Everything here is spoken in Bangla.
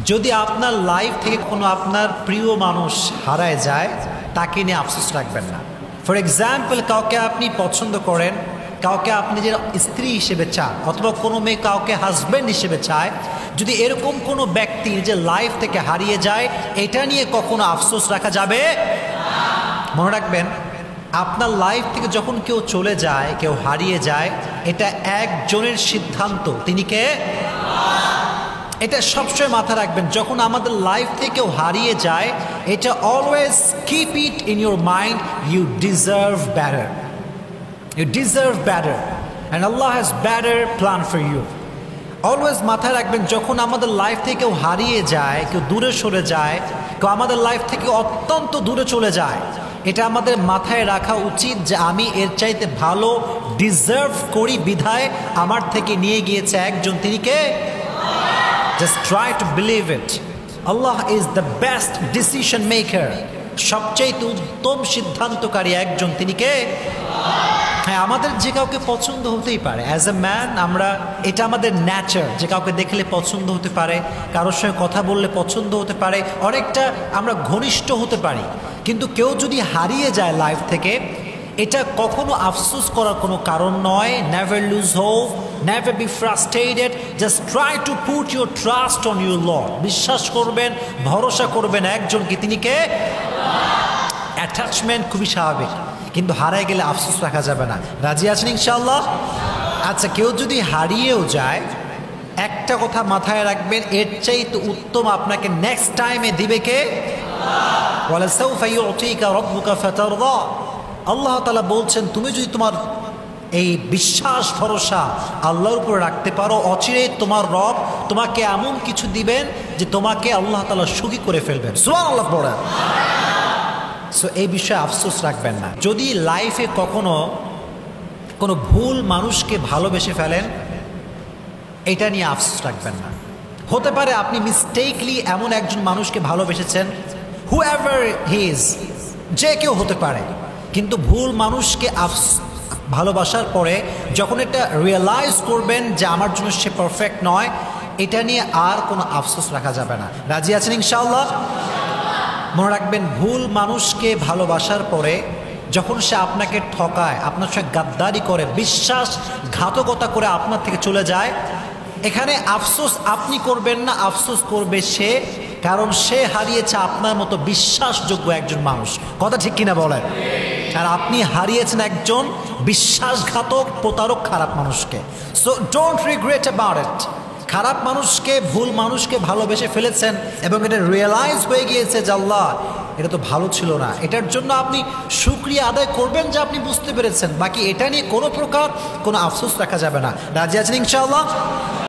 যদি আপনার লাইফ থেকে কোনো আপনার প্রিয় মানুষ হারায় যায়, তাকে নিয়ে আফসোস রাখবেন না। ফর এক্সাম্পল, কাউকে আপনি পছন্দ করেন, কাউকে আপনি যে স্ত্রী হিসেবে চান, অথবা কোনো মেয়ে কাউকে হাজব্যান্ড হিসেবে চায়, যদি এরকম কোনো ব্যক্তির যে লাইফ থেকে হারিয়ে যায়, এটা নিয়ে কখনো আফসোস রাখা যাবে? মনে রাখবেন, আপনার লাইফ থেকে যখন কেউ চলে যায়, কেউ হারিয়ে যায়, এটা একজনের সিদ্ধান্ত। তিনি কে? এটা সবসময় মাথায় রাখবেন। যখন আমাদের লাইফ থেকে কেউ হারিয়ে যায়, এটা always keep it in your mind, you deserve better, you deserve better and Allah has better plan for you. Always মাথায় রাখবেন, যখন আমাদের লাইফ থেকে কেউ হারিয়ে যায়, কেউ দূরে সরে যায়, কেউ আমাদের লাইফ থেকে অত্যন্ত দূরে চলে যায়, এটা আমাদের মাথায় রাখা উচিত যে আমি এর চাইতে ভালো ডিজার্ভ করি, বিধায় আমার থেকে নিয়ে গিয়েছে একজন। তিনি কে? Just try to believe it. Allah is the best decision maker. সবচেয়ে উত্তম সিদ্ধান্তকারী একজন। তিনি কে? হ্যাঁ, আমাদের যে কাউকে পছন্দ হতেই পারে। অ্যাজ এ ম্যান আমরা, এটা আমাদের ন্যাচার, যে কাউকে দেখলে পছন্দ হতে পারে, কারোর সঙ্গে কথা বললে পছন্দ হতে পারে, অনেকটা আমরা ঘনিষ্ঠ হতে পারি। কিন্তু কেউ যদি হারিয়ে যায় লাইফ থেকে, এটা কখনো আফসোস করার কোনো কারণ নয়। Never lose hope, never be frustrated, just try to put your trust on your Lord. বিশ্বাস করবেন, ভরসা করবেন একজনকে। তিনি কে? অ্যাটাচমেন্ট খুবই স্বাভাবিক, কিন্তু হারায় গেলে আফসোস রাখা যাবে না। রাজি আছেন ইনশাআল্লাহ? আচ্ছা, কেউ যদি হারিয়েও যায়, একটা কথা মাথায় রাখবেন, এর চাইতে উত্তম আপনাকে নেক্সট টাইমে দিবে কে? ওয়ালাসাউফা ইউতিকা রাব্বুকা ফাতারদা। আল্লাহ তাআলা বলছেন, তুমি যদি তোমার এই বিশ্বাস ভরসা আল্লাহর উপরে রাখতে পারো, অচিরেই তোমার রব তোমাকে এমন কিছু দিবেন যে তোমাকে আল্লাহ তাআলা সুখী করে ফেলবেন। সুবহানাল্লাহ পড়া। সো এই বিষয়ে আফসোস রাখবেন না। যদি লাইফে কখনো কোনো ভুল মানুষকে ভালোবেসে ফেলেন, এটা নিয়ে আফসোস রাখবেন না। হতে পারে আপনি মিস্টেকলি এমন একজন মানুষকে ভালোবেসেছেন, হুএভার হি ইজ, যে কেউ হতে পারে, কিন্তু ভুল মানুষকে ভালোবাসার পরে যখন এটা রিয়েলাইজ করবেন যে আমার জন্য সে পারফেক্ট নয়, এটা নিয়ে আর কোনো আফসোস রাখা যাবে না। রাজি আছেন ইনশাআল্লাহ? মনে রাখবেন, ভুল মানুষকে ভালোবাসার পরে যখন সে আপনাকে ঠকায়, আপনার সঙ্গে গাদ্দারি করে, বিশ্বাসঘাতকতা করে আপনার থেকে চলে যায়, এখানে আফসোস আপনি করবেন না, আফসোস করবে সে, কারণ সে হারিয়েছে আপনার মতো বিশ্বাসযোগ্য একজন মানুষ। কথা ঠিক কিনা বলেন? আর আপনি হারিয়েছেন একজন বিশ্বাসঘাতক, প্রতারক, খারাপ মানুষকে। So don't regret about it. খারাপ মানুষকে, ভুল মানুষকে ভালোবেসে ফেলেছেন এবং এটা রিয়েলাইজ হয়ে গিয়েছে যে আল্লাহ, এটা তো ভালো ছিল না, এটার জন্য আপনি শুকরিয়া আদায় করবেন যে আপনি বুঝতে পেরেছেন। বাকি এটা নিয়ে কোনো প্রকার কোনো আফসোস রাখা যাবে না। রাজি আছেন ইনশাআল্লাহ?